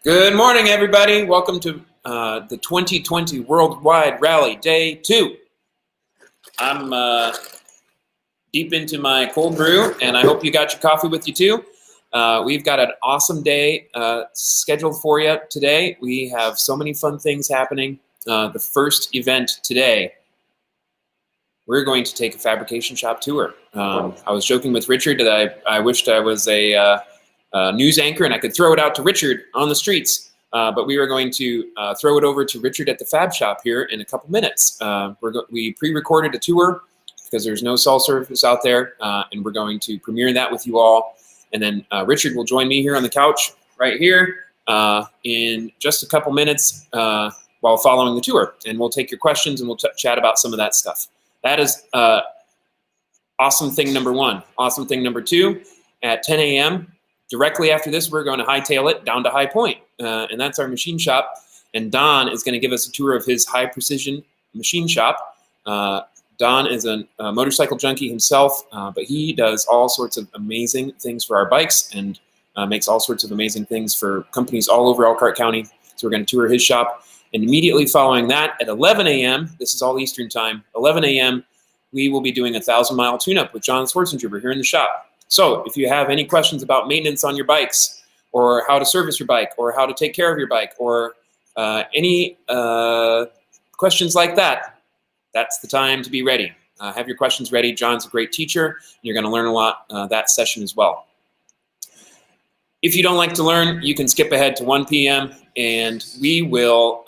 Good morning, everybody. Welcome to the 2020 Worldwide Rally Day 2. I'm deep into my cold brew, and I hope you got your coffee with you too. We've got an awesome day scheduled for you today. We have so many fun things happening. The first event today, we're going to take a fabrication shop tour. I was joking with Richard that I wished I was a news anchor and I could throw it out to Richard on the streets. But we are going to throw it over to Richard at the fab shop here in a couple minutes. We pre-recorded a tour because there's no cell service out there, and we're going to premiere that with you all. And then Richard will join me here on the couch right here in just a couple minutes while following the tour. And we'll take your questions and we'll chat about some of that stuff. That is awesome thing number one. Awesome thing number two, at 10 a.m., directly after this, we're going to hightail it down to High Point, and that's our machine shop. And Don is going to give us a tour of his high precision machine shop. Don is a motorcycle junkie himself, but he does all sorts of amazing things for our bikes and makes all sorts of amazing things for companies all over Elkhart County. So we're going to tour his shop. And immediately following that, at 11 a.m., this is all Eastern time, 11 a.m., we will be doing a 1,000-mile tune-up with Janus Motorcycles here in the shop. So if you have any questions about maintenance on your bikes, or how to service your bike, or how to take care of your bike, or any questions like that, that's the time to be ready. Have your questions ready. John's a great teacher, and you're going to learn a lot that session as well. If you don't like to learn, you can skip ahead to 1 p.m. and we will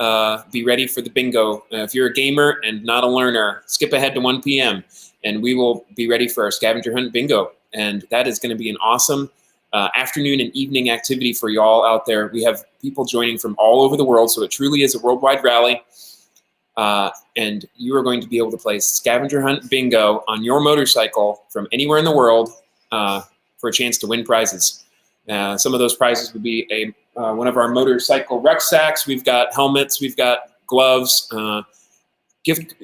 be ready for the bingo. If you're a gamer and not a learner, skip ahead to 1 p.m. and we will be ready for our scavenger hunt bingo. And that is going to be an awesome afternoon and evening activity for you all out there. We have people joining from all over the world, so it truly is a worldwide rally. And you are going to be able to play scavenger hunt bingo on your motorcycle from anywhere in the world for a chance to win prizes. Some of those prizes would be one of our motorcycle rucksacks. We've got helmets, we've got gloves, gift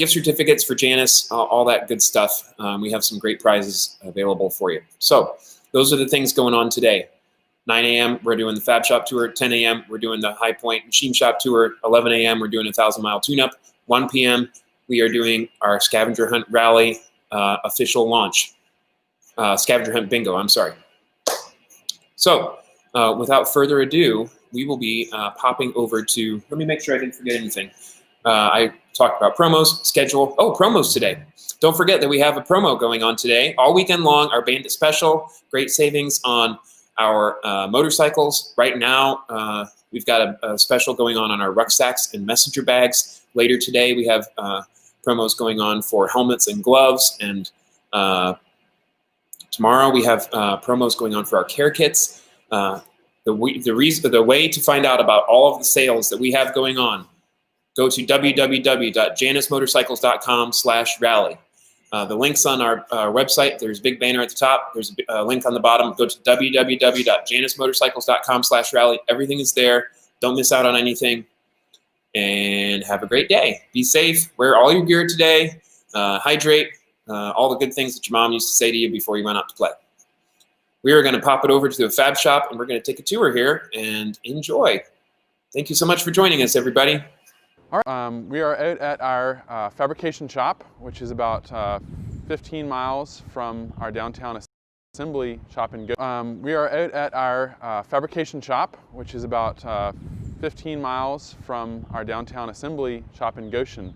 certificates for Janus, all that good stuff. We have some great prizes available for you. So those are the things going on today. 9 a.m., we're doing the Fab Shop Tour. 10 a.m., we're doing the High Point Machine Shop Tour. 11 a.m., we're doing a 1,000-mile tune-up. 1 p.m., we are doing our Scavenger Hunt Rally official launch. Scavenger Hunt Bingo, I'm sorry. So without further ado, we will be popping over to, let me make sure I didn't forget anything. I talked about promos, schedule. Oh, promos today. Don't forget that we have a promo going on today. All weekend long, our Bandit Special. Great savings on our motorcycles. Right now, we've got a special going on our rucksacks and messenger bags. Later today, we have promos going on for helmets and gloves. And tomorrow, we have promos going on for our care kits. The way to find out about all of the sales that we have going on, go to www.janusmotorcycles.com/rally. The link's on our website. There's a big banner at the top. There's a link on the bottom. Go to www.janusmotorcycles.com/rally. Everything is there. Don't miss out on anything. And have a great day. Be safe. Wear all your gear today. Hydrate. All the good things that your mom used to say to you before you went out to play. We are going to pop it over to the Fab Shop, and we're going to take a tour here and enjoy. Thank you so much for joining us, everybody. All right, we are out at our fabrication shop, which is about 15 miles from our downtown assembly shop in Goshen. We are out at our fabrication shop, which is about 15 miles from our downtown assembly shop in Goshen.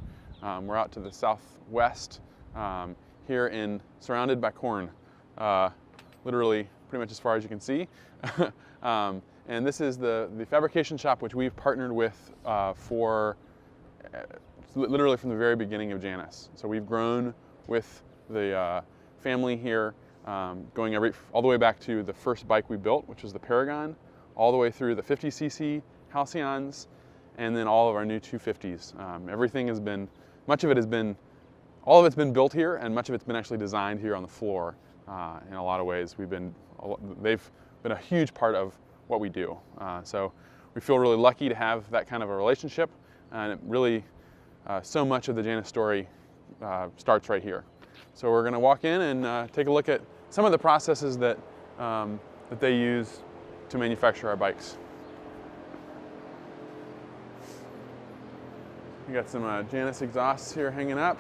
We're out to the southwest here surrounded by corn, literally pretty much as far as you can see. And this is the fabrication shop which we've partnered with for literally from the very beginning of Janus. So we've grown with the family here, going all the way back to the first bike we built, which was the Paragon, all the way through the 50cc Halcyons, and then all of our new 250s. Everything has been, all of it's been built here, and much of it's been actually designed here on the floor. In a lot of ways, they've been a huge part of what we do. So we feel really lucky to have that kind of a relationship, and it really, so much of the Janus story starts right here. So we're going to walk in and take a look at some of the processes that they use to manufacture our bikes. We got some Janus exhausts here hanging up.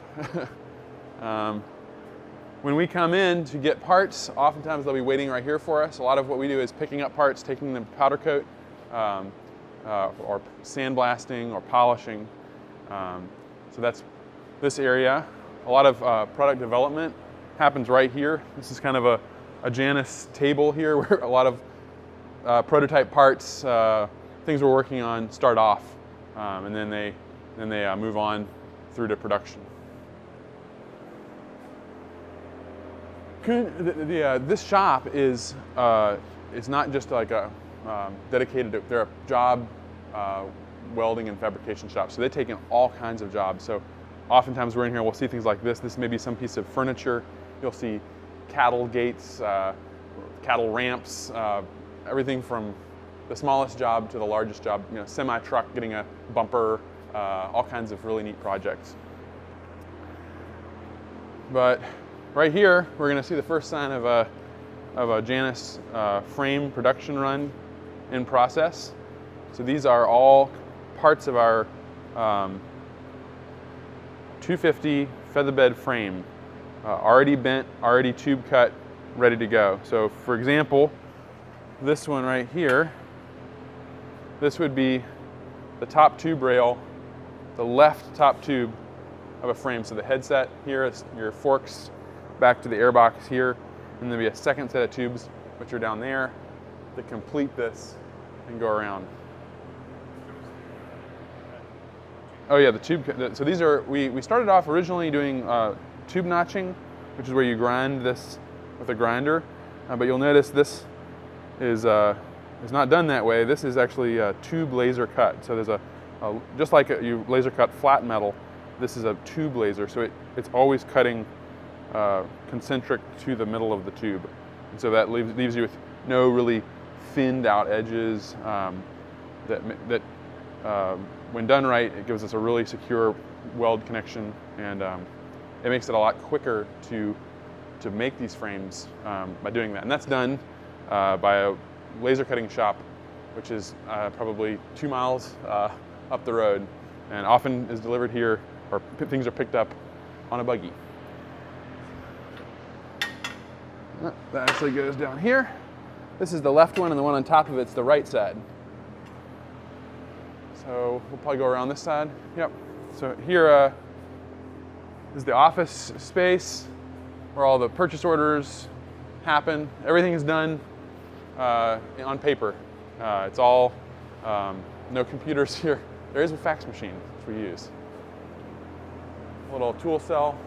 When we come in to get parts, oftentimes they'll be waiting right here for us. A lot of what we do is picking up parts, taking them to powder coat, or sandblasting or polishing. So that's this area. A lot of product development happens right here. This is kind of a Janus table here where a lot of prototype parts, things we're working on start off, and then they move on through to production. This shop is not just like a dedicated, they're a job welding and fabrication shop. So they take in all kinds of jobs. So oftentimes we're in here, we'll see things like this. This may be some piece of furniture. You'll see cattle gates, cattle ramps, everything from the smallest job to the largest job, you know, semi-truck getting a bumper, all kinds of really neat projects. But right here, we're going to see the first sign of a Janus frame production run in process. So these are all parts of our 250 featherbed frame, already bent, already tube cut, ready to go. So for example, this one right here, this would be the top tube rail, the left top tube of a frame. So the headset here is your forks back to the airbox here, and there'll be a second set of tubes which are down there to complete this and go around. Oh yeah, the tube. So these are, we started off originally doing tube notching, which is where you grind this with a grinder, but you'll notice this is not done that way. This is actually a tube laser cut. So there's just like you laser cut flat metal, this is a tube laser. So it's always cutting concentric to the middle of the tube. And so that leaves you with no really thinned out edges. When done right, it gives us a really secure weld connection, and it makes it a lot quicker to make these frames by doing that. And that's done by a laser cutting shop, which is probably 2 miles up the road, and often is delivered here, or things are picked up on a buggy. That actually goes down here. This is the left one, and the one on top of it's the right side. So we'll probably go around this side. Yep. So here is the office space where all the purchase orders happen. Everything is done on paper. It's all, no computers here. There is a fax machine, which we use. A little tool cell.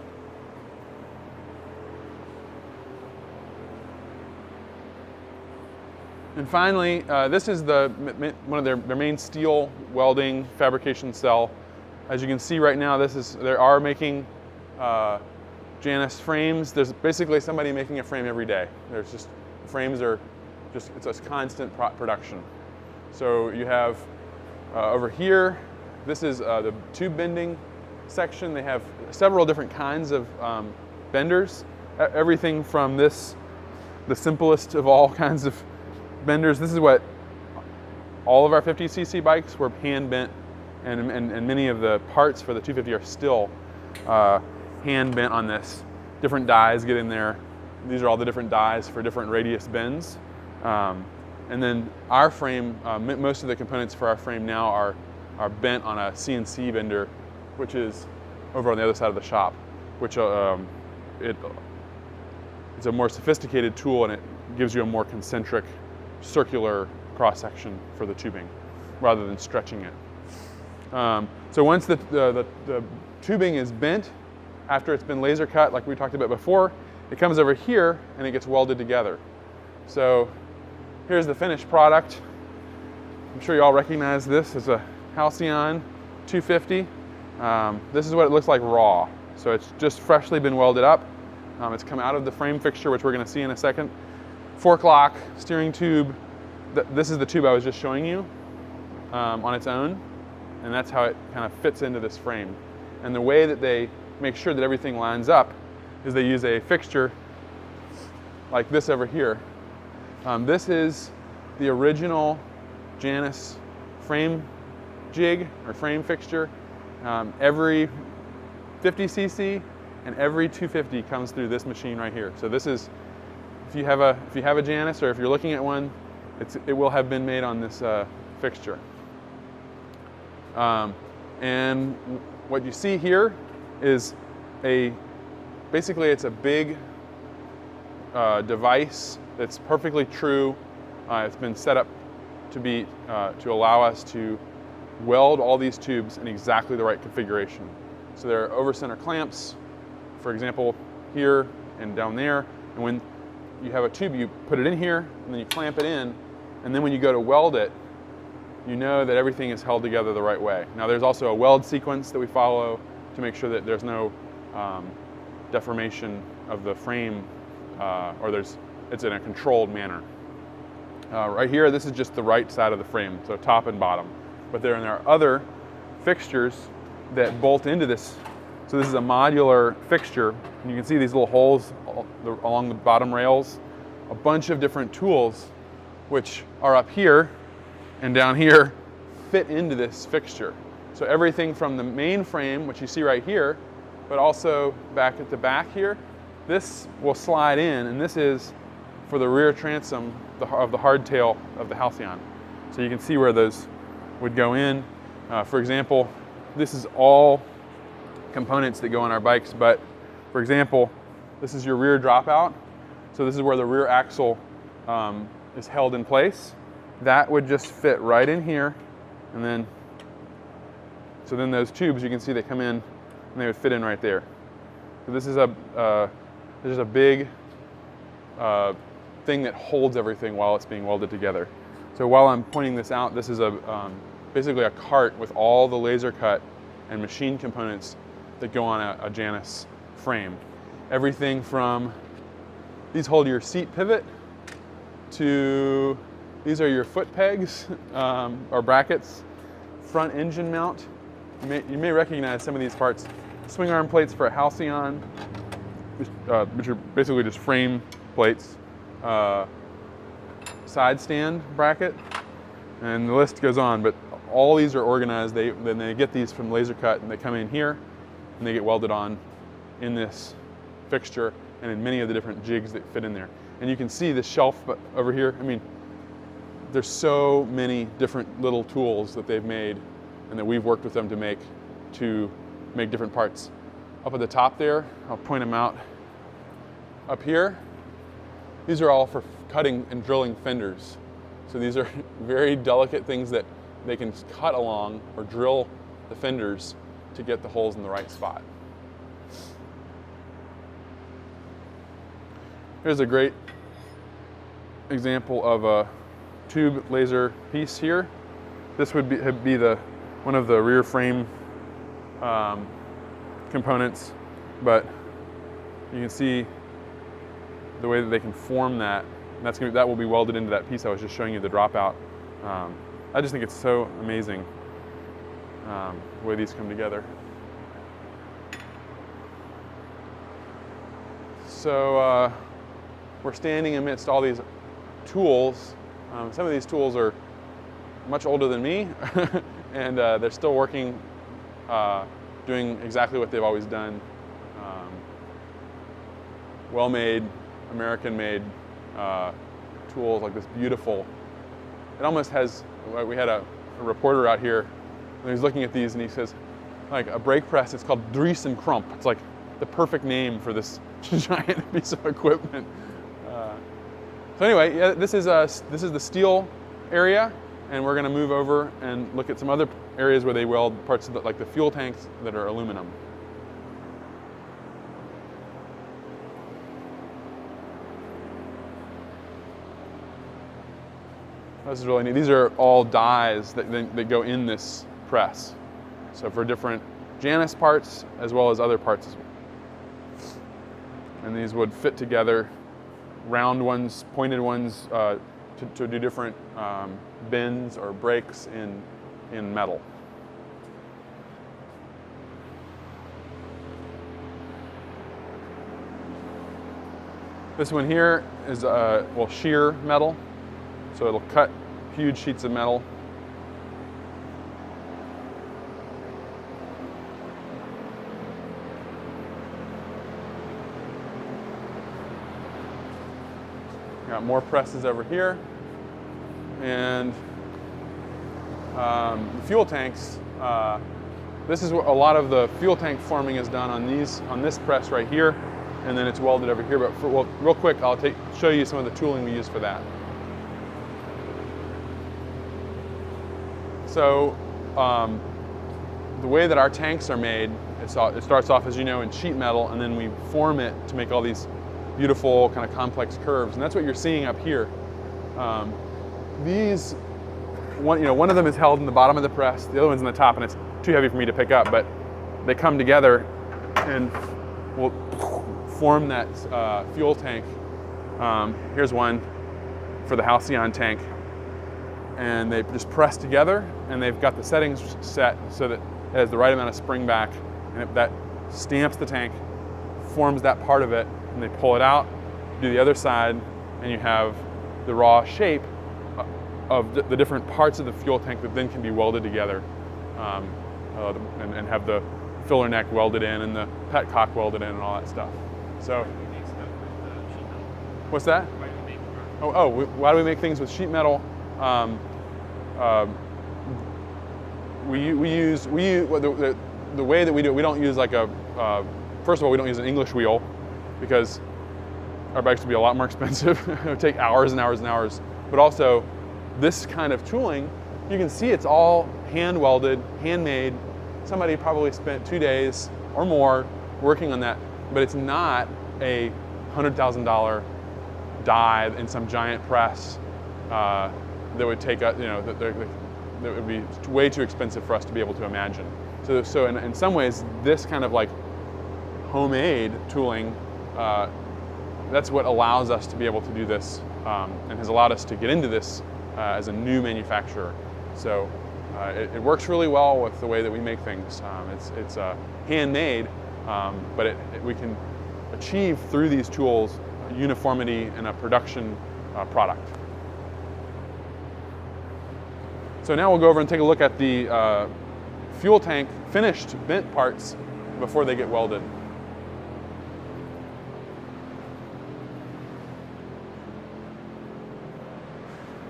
And finally, this is one of their main steel welding fabrication cell. As you can see right now, they are making Janus frames. There's basically somebody making a frame every day. Frames are just, it's a constant production. So you have over here, this is the tube bending section. They have several different kinds of benders. Everything from this, the simplest of all kinds of benders. This is what all of our 50cc bikes were hand bent, and many of the parts for the 250 are still hand bent on this. Different dies get in there. These are all the different dies for different radius bends. And then our frame, most of the components for our frame now are bent on a CNC bender, which is over on the other side of the shop, which it's a more sophisticated tool, and it gives you a more concentric circular cross-section for the tubing rather than stretching it. So once the tubing is bent, after it's been laser cut like we talked about before, it comes over here and it gets welded together. So here's the finished product. I'm sure you all recognize this as a Halcyon 250. This is what it looks like raw. So it's just freshly been welded up. It's come out of the frame fixture, which we're going to see in a second. Fork lock, steering tube. This is the tube I was just showing you on its own, and that's how it kind of fits into this frame. And the way that they make sure that everything lines up is they use a fixture like this over here. This is the original Janus frame jig or frame fixture. Every 50cc and every 250 comes through this machine right here. So this is, if you have a Janus or if you're looking at one, it will have been made on this fixture. And what you see here is basically it's a big device that's perfectly true. It's been set up to allow us to weld all these tubes in exactly the right configuration. So there are over-center clamps, for example, here and down there. And when you have a tube, you put it in here, and then you clamp it in, and then when you go to weld it, you know that everything is held together the right way. Now there's also a weld sequence that we follow to make sure that there's no deformation of the frame, it's in a controlled manner. Right here, this is just the right side of the frame, so top and bottom. But there are other fixtures that bolt into this. So this is a modular fixture, and you can see these little holes along the bottom rails. A bunch of different tools, which are up here and down here, fit into this fixture. So everything from the main frame, which you see right here, but also back at the back here, this will slide in, and this is for the rear transom of the hardtail of the Halcyon. So you can see where those would go in. For example, this is all components that go on our bikes, but for example, this is your rear dropout. So this is where the rear axle is held in place. That would just fit right in here, and then those tubes, you can see they come in and they would fit in right there. So this is a big thing that holds everything while it's being welded together. So while I'm pointing this out, this is basically a cart with all the laser cut and machine components that go on a Janus frame. Everything from, these hold your seat pivot, to these are your foot pegs or brackets, front engine mount. You may recognize some of these parts. Swing arm plates for a Halcyon, which are basically just frame plates. Side stand bracket, and the list goes on, but all these are organized. Then they get these from laser cut, and they come in here and they get welded on in this fixture and in many of the different jigs that fit in there. And you can see the shelf over here. I mean, there's so many different little tools that they've made and that we've worked with them to make different parts. Up at the top there, I'll point them out. Up here, these are all for cutting and drilling fenders. So these are very delicate things that they can cut along or drill the fenders to get the holes in the right spot. Here's a great example of a tube laser piece here. This would be one of the rear frame components, but you can see the way that they can form that. And that will be welded into that piece I was just showing you, the dropout. I just think it's so amazing the way these come together. So we're standing amidst all these tools. Some of these tools are much older than me, and they're still working, doing exactly what they've always done. Well-made, American-made tools like this beautiful. It almost has, we had a reporter out here, and he's looking at these and he says, like a brake press, it's called Dries and Krump. It's like the perfect name for this giant piece of equipment. So anyway, yeah, this is the steel area, and we're going to move over and look at some other areas where they weld parts of like the fuel tanks that are aluminum. This is really neat. These are all dies that go in this press. So for different Janus parts as well as other parts. And these would fit together, round ones, pointed ones, to do different bends or breaks in metal. This one here is shear metal. So it'll cut huge sheets of metal. Got more presses over here. And the fuel tanks, this is what a lot of the fuel tank forming is done on this press right here, and then it's welded over here. But well, real quick, I'll show you some of the tooling we use for that. So the way that our tanks are made, it starts off, as you know, in sheet metal, and then we form it to make all these beautiful kind of complex curves, and that's what you're seeing up here. One of them is held in the bottom of the press, the other one's in the top, and it's too heavy for me to pick up, but they come together and will form that fuel tank. Here's one for the Halcyon tank, and they just press together, and they've got the settings set so that it has the right amount of spring back, and that stamps the tank, forms that part of it, and they pull it out, do the other side, and you have the raw shape of the different parts of the fuel tank that then can be welded together, and have the filler neck welded in and the petcock welded in and all that stuff. So, what's that? Why do we make things with sheet metal? The way that we do it, we don't use like first of all, we don't use an English wheel because our bikes would be a lot more expensive. It would take hours and hours and hours. But also, this kind of tooling, you can see it's all hand welded, handmade. Somebody probably spent 2 days or more working on that, but it's not a $100,000 die in some giant press that would take, that would be way too expensive for us to be able to imagine. So in some ways, this kind of like homemade tooling, that's what allows us to be able to do this, and has allowed us to get into this as a new manufacturer. So it works really well with the way that we make things. It's handmade, but we can achieve through these tools uniformity in a production product. So now we'll go over and take a look at the fuel tank finished bent parts before they get welded.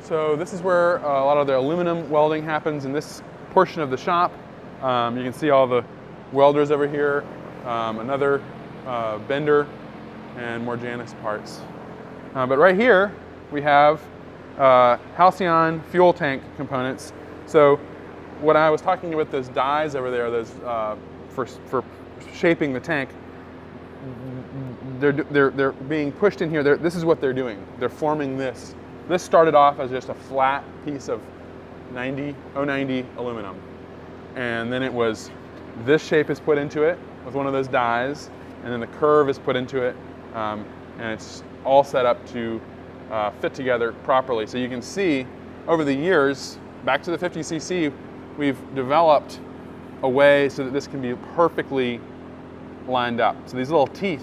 So this is where a lot of the aluminum welding happens in this portion of the shop. You can see all the welders over here, another bender, and more Janus parts. But right here we have Halcyon fuel tank components. So what I was talking about, those dies over there, those for shaping the tank, they're being pushed in here. This is what they're doing. They're forming this. This started off as just a flat piece of 090 aluminum. And then it was, this shape is put into it with one of those dies, and then the curve is put into it, and it's all set up to fit together properly. So you can see over the years, back to the 50cc, we've developed a way so that this can be perfectly lined up. So these little teeth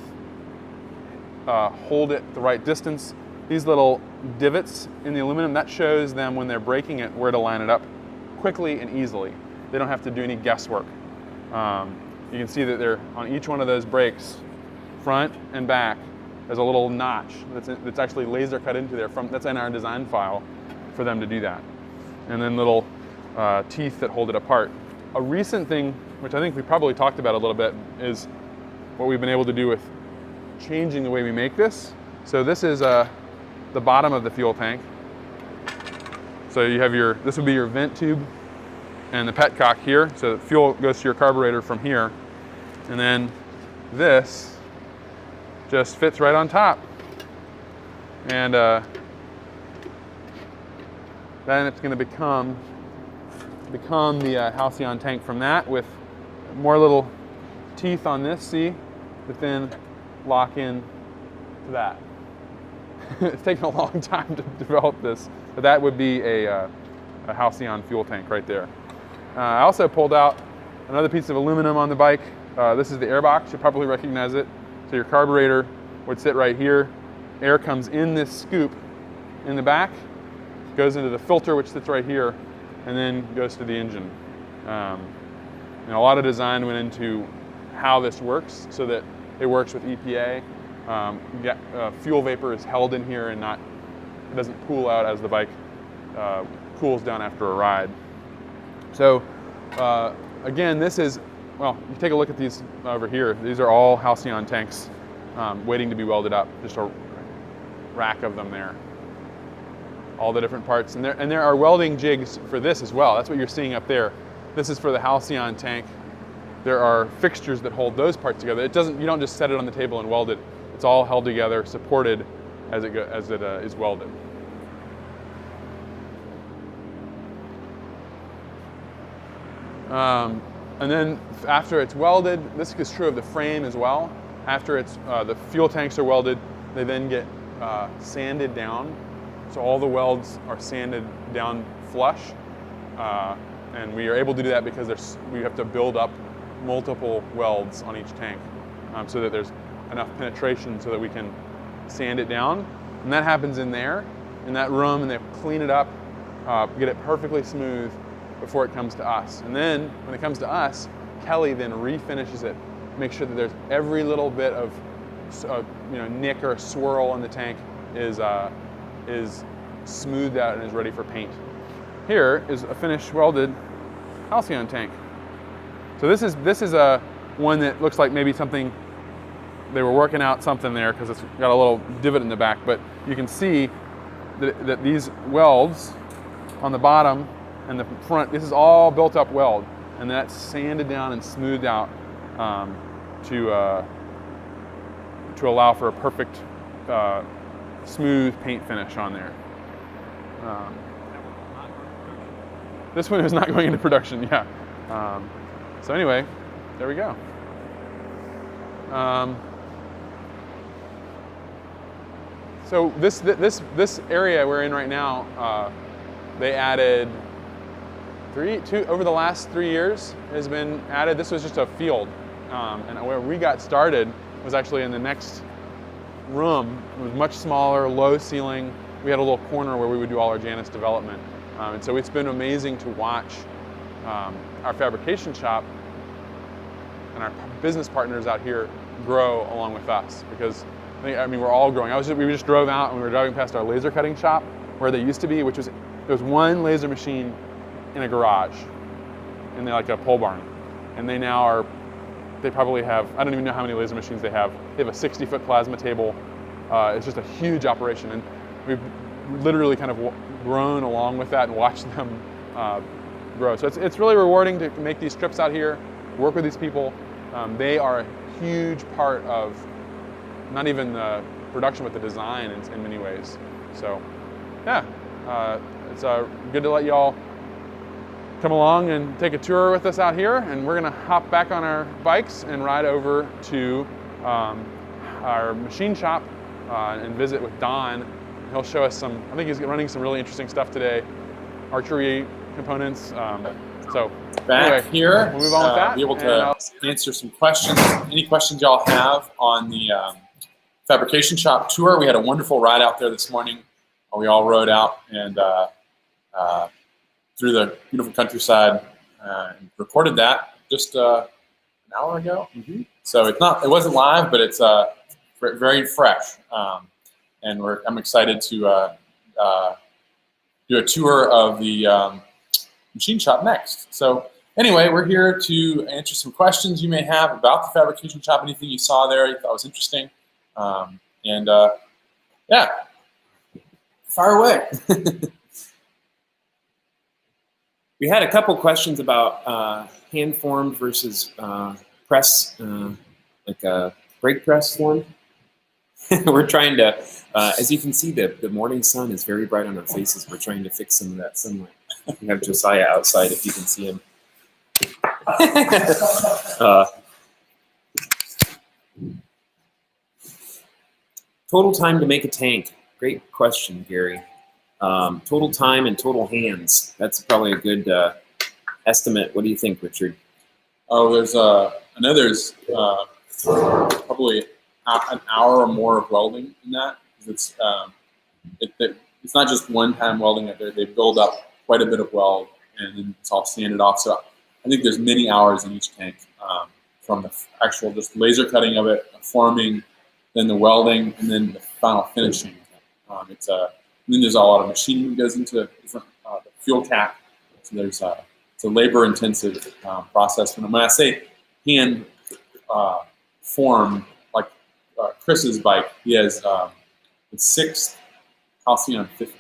hold it the right distance. These little divots in the aluminum, that shows them when they're breaking it where to line it up quickly and easily. They don't have to do any guesswork. You can see that they're on each one of those breaks, front and back, there's a little notch that's actually laser cut into there. That's in our design file for them to do that. And then little teeth that hold it apart. A recent thing, which I think we probably talked about a little bit, is what we've been able to do with changing the way we make this. So this is the bottom of the fuel tank. So you have this would be your vent tube and the petcock here. So the fuel goes to your carburetor from here. And then this just fits right on top. And then it's going to become the Halcyon tank from that, with more little teeth on this, see, that then lock in to that. It's taken a long time to develop this, but that would be a Halcyon fuel tank right there. I also pulled out another piece of aluminum on the bike. This is the air box. You'll probably recognize it. So your carburetor would sit right here. Air comes in this scoop in the back, goes into the filter, which sits right here, and then goes to the engine. And a lot of design went into how this works so that it works with EPA. Fuel vapor is held in here and not it doesn't pool out as the bike cools down after a ride. So again, this is, well, you take a look at these over here. These are all Halcyon tanks waiting to be welded up. Just a rack of them there. All the different parts, and there are welding jigs for this as well. That's what you're seeing up there. This is for the Halcyon tank. There are fixtures that hold those parts together. You don't just set it on the table and weld it. It's all held together, supported as it is welded. And then after it's welded, this is true of the frame as well. After the fuel tanks are welded, they then get sanded down. So all the welds are sanded down flush, and we are able to do that because we have to build up multiple welds on each tank so that there's enough penetration so that we can sand it down. And that happens in there, in that room, and they clean it up, get it perfectly smooth before it comes to us. And then when it comes to us, Kelly then refinishes it, makes sure that there's every little bit of nick or swirl in the tank is smoothed out and is ready for paint. Here is a finished welded Halcyon tank. So this is a one that looks like maybe something they were working out something there because it's got a little divot in the back, but you can see that these welds on the bottom and the front, this is all built up weld, and that's sanded down and smoothed out to allow for a perfect smooth paint finish on there. This one is not going into production, yeah. So anyway, there we go. So this area we're in right now, they added over the last 3 years has been added. This was just a field, and where we got started was actually in the next room. It was much smaller, low ceiling. We had a little corner where we would do all our Janus development. And so it's been amazing to watch our fabrication shop and our business partners out here grow along with us, because I mean we're all growing. We just drove out and we were driving past our laser cutting shop where they used to be, which was there was one laser machine in a garage in like a pole barn, and they probably have, I don't even know how many laser machines they have. They have a 60-foot plasma table. It's just a huge operation, and we've literally kind of grown along with that and watched them grow. So it's really rewarding to make these trips out here, work with these people. They are a huge part of not even the production, but the design in many ways. So yeah, it's good to let y'all come along and take a tour with us out here, and we're gonna hop back on our bikes and ride over to our machine shop and visit with Don. He'll show us I think he's running some really interesting stuff today, archery components. So back anyway, here, we'll move on with that. Be able to answer some questions. Any questions y'all have on the fabrication shop tour? We had a wonderful ride out there this morning. We all rode out and through the beautiful countryside and recorded that just an hour ago. Mm-hmm. So it wasn't live, but it's very fresh. And I'm excited to do a tour of the machine shop next. So anyway, we're here to answer some questions you may have about the fabrication shop, anything you saw there you thought was interesting. Yeah, fire away. We had a couple questions about hand-formed versus press, like a brake press form. We're trying to, as you can see, the morning sun is very bright on our faces. We're trying to fix some of that sunlight. We have Josiah outside if you can see him. Total time to make a tank. Great question, Gary. Total time and total hands. That's probably a good estimate. What do you think, Richard? Oh, I know there's probably an hour or more of welding in that. It's not just one-time welding. They build up quite a bit of weld, and then it's all sanded off. So I think there's many hours in each tank, from the actual just laser cutting of it, forming, then the welding, and then the final finishing. And then there's a lot of machining that goes into different the fuel cap. So there's it's a labor-intensive process. When I say hand form, like Chris's bike, he has the 6th Halcyon 50,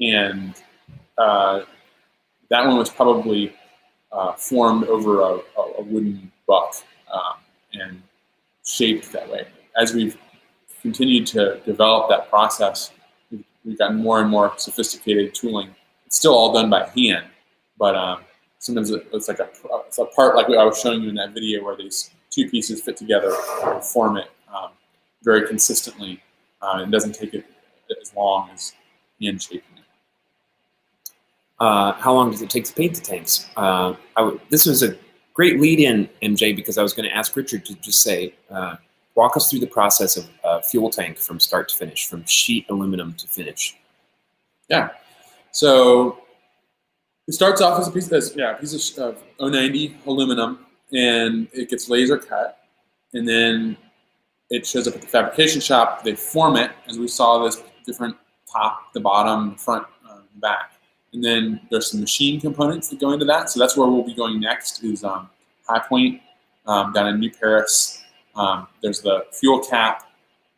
and that one was probably formed over a wooden buck and shaped that way. As we've continued to develop that process, we've gotten more and more sophisticated tooling. It's still all done by hand, but sometimes it's like it's a part like I was showing you in that video where these two pieces fit together and form it very consistently. It doesn't take it as long as hand shaping it. How long does it take to paint the tanks? This was a great lead-in, MJ, because I was going to ask Richard to just say, walk us through the process of a fuel tank from start to finish, from sheet aluminum to finish. Yeah. So it starts off as a piece of 090 aluminum, and it gets laser cut, and then it shows up at the fabrication shop. They form it, as we saw, this different top, the bottom, the front, back. And then there's some machine components that go into that. So that's where we'll be going next is High Point down in New Paris. There's the fuel cap,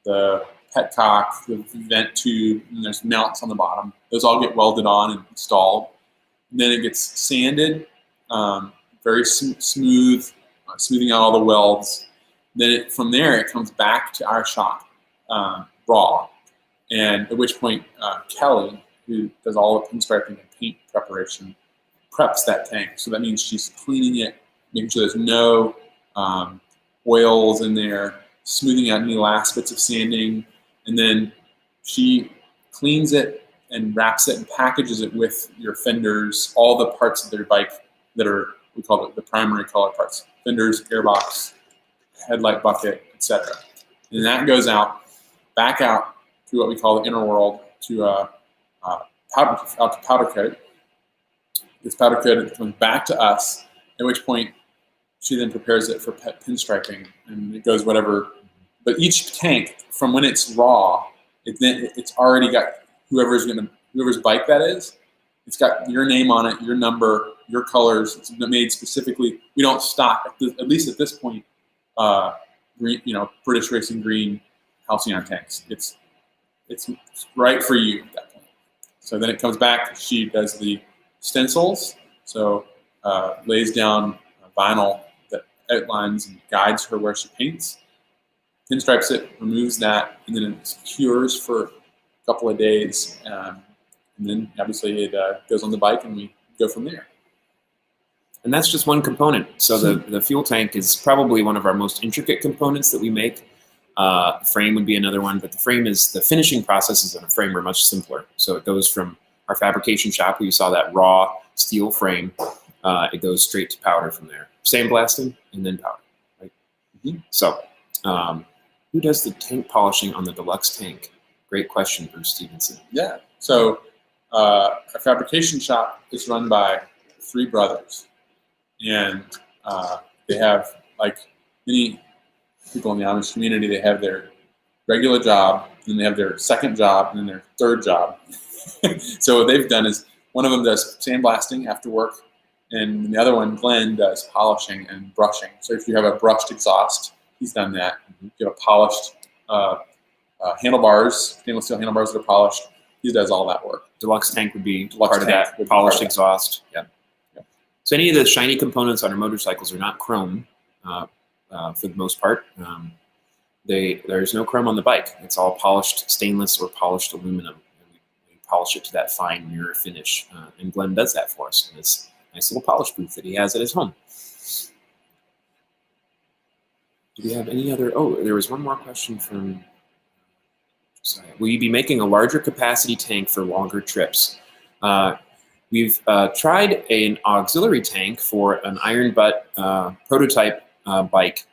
the petcock, the vent tube, and there's mounts on the bottom. Those all get welded on and installed. And then it gets sanded, very smooth, smoothing out all the welds. Then from there, it comes back to our shop, raw. And at which point, Kelly, who does all the pinstriping and paint preparation, preps that tank. So that means she's cleaning it, making sure there's no oils in there, smoothing out any last bits of sanding, and then she cleans it and wraps it and packages it with your fenders, all the parts of their bike that are, we call it the primary color parts, fenders, airbox, headlight bucket, etc. And that goes out, back out to what we call the inner world, to powder coat. This powder coat comes back to us, at which point she then prepares it for pinstriping, and it goes whatever. But each tank, from when it's raw, it's already got whoever's bike that is. It's got your name on it, your number, your colors. It's made specifically. We don't stock, at least at this point, green, British Racing Green Halcyon tanks. It's right for you at that point. So then it comes back. She does the stencils. So lays down vinyl that outlines and guides her where she paints. Pinstripes it, removes that, and then it cures for a couple of days. And then obviously it goes on the bike, and we go from there. And that's just one component. So the fuel tank is probably one of our most intricate components that we make. Frame would be another one, but the finishing processes in a frame are much simpler. So it goes from our fabrication shop where you saw that raw steel frame. It goes straight to powder from there. Sandblasting and then powder. Right? Mm-hmm. So who does the tank polishing on the deluxe tank? Great question, Bruce Stevenson. Yeah. So our fabrication shop is run by 3 brothers. And they have, like many people in the Amish community, they have their regular job, then they have their second job, and then their third job. So what they've done is one of them does sandblasting after work, and the other one, Glenn, does polishing and brushing. So if you have a brushed exhaust, he's done that. If you have a polished handlebars, stainless steel handlebars that are polished, he does all that work. Deluxe tank would be part of that. Polished exhaust. Yeah. So any of the shiny components on our motorcycles are not chrome for the most part. There's no chrome on the bike. It's all polished stainless or polished aluminum. And we polish it to that fine mirror finish. And Glenn does that for us in this nice little polish booth that he has at his home. Do we have any other? Oh, there was one more question from. Sorry. Will you be making a larger capacity tank for longer trips? We've tried an auxiliary tank for an iron butt prototype bike,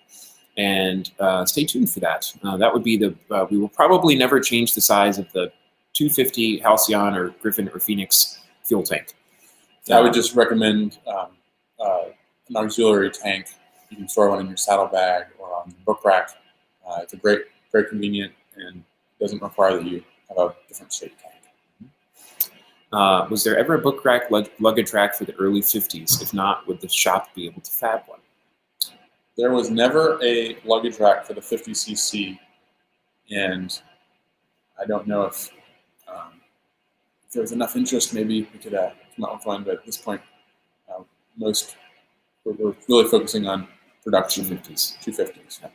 and stay tuned for that. That would be we will probably never change the size of the 250 Halcyon or Griffin or Phoenix fuel tank. I would just recommend an auxiliary tank. You can store one in your saddlebag or on the book rack. It's a very convenient, and doesn't require that you have a different shape tank. Was there ever a book rack luggage rack for the early 50s? If not, would the shop be able to fab one? There was never a luggage rack for the 50cc, and I don't know if there was enough interest. Maybe we could come out with one, but at this point, we're really focusing on production 250s. Yeah.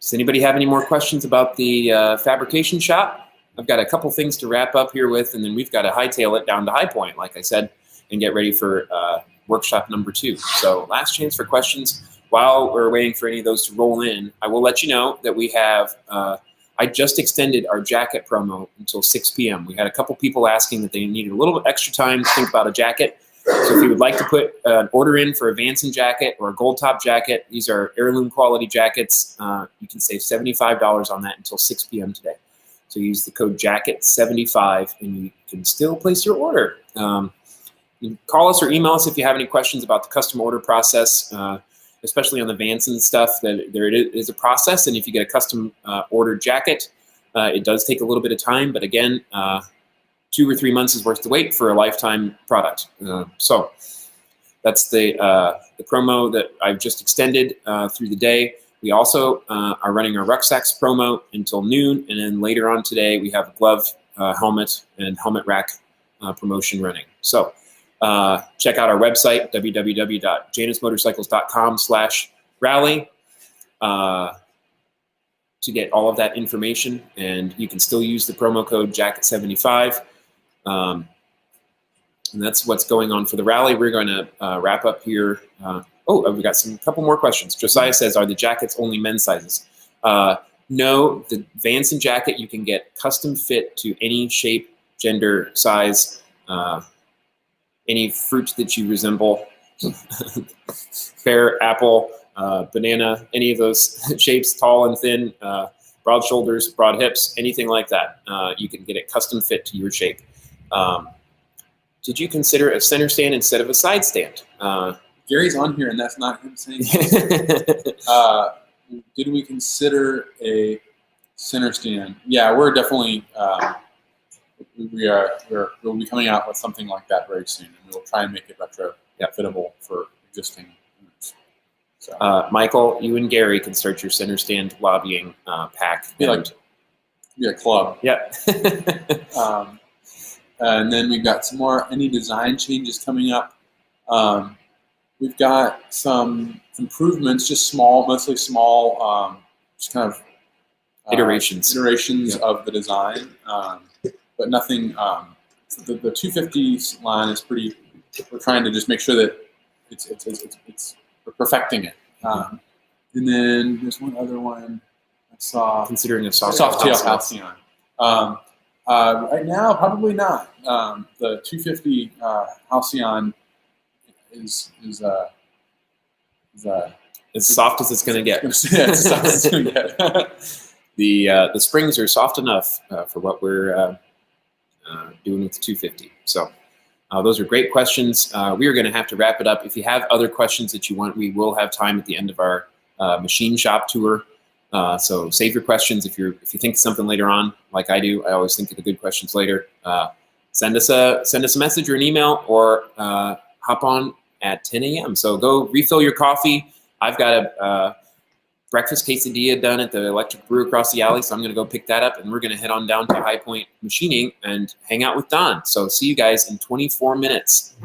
Does anybody have any more questions about the fabrication shop? I've got a couple things to wrap up here with, and then we've got to hightail it down to High Point, like I said, and get ready for workshop number 2. So last chance for questions. While we're waiting for any of those to roll in, I will let you know that we have, I just extended our jacket promo until 6 p.m. We had a couple people asking that they needed a little bit extra time to think about a jacket. So if you would like to put an order in for a Vanson jacket or a gold top jacket, these are heirloom quality jackets. You can save $75 on that until 6 p.m. today. So use the code JACKET75 and you can still place your order. You can call us or email us if you have any questions about the custom order process, especially on the Vanson stuff. There is a process, and if you get a custom ordered jacket, it does take a little bit of time, but again, 2 or 3 months is worth the wait for a lifetime product. So that's the promo that I've just extended through the day. We also are running our rucksacks promo until noon, and then later on today we have a glove, helmet, and helmet rack promotion running. So check out our website, www.janusmotorcycles.com/rally, to get all of that information, and you can still use the promo code JACKET75. And that's what's going on for the rally. We're going to wrap up here. We got a couple more questions. Josiah says, are the jackets only men's sizes? No, the Vanson jacket you can get custom fit to any shape, gender, size, any fruit that you resemble, pear, apple, banana, any of those shapes, tall and thin, broad shoulders, broad hips, anything like that. You can get it custom fit to your shape. Did you consider a center stand instead of a side stand? Gary's on here, and that's not him saying did we consider a center stand? Yeah, we're definitely we'll be coming out with something like that very soon, and we'll try and make it retrofittable for existing owners. So, Michael, you and Gary can start your center stand lobbying pack. Be a club. Yeah. And then we've got some more any design changes coming up. We've got some improvements, just mostly small, just kind of iterations of the design, but nothing. The 250s line is pretty. We're trying to just make sure that we're perfecting it. And then there's one other one I saw. Considering a soft tail Halcyon. Right now, probably not. The 250 Halcyon is as soft as it's going to get. Yeah, as soft as it's going to get. The springs are soft enough for what we're doing with the 250. So those are great questions. We are going to have to wrap it up. If you have other questions that you want, we will have time at the end of our machine shop tour. So save your questions. If you think of something later on, like I do, I always think of the good questions later. Send us a message or an email, or hop on at 10 a.m. So go refill your coffee. I've got a breakfast quesadilla done at the electric brew across the alley, so I'm going to go pick that up, and we're going to head on down to High Point Machining and hang out with Don. So see you guys in 24 minutes.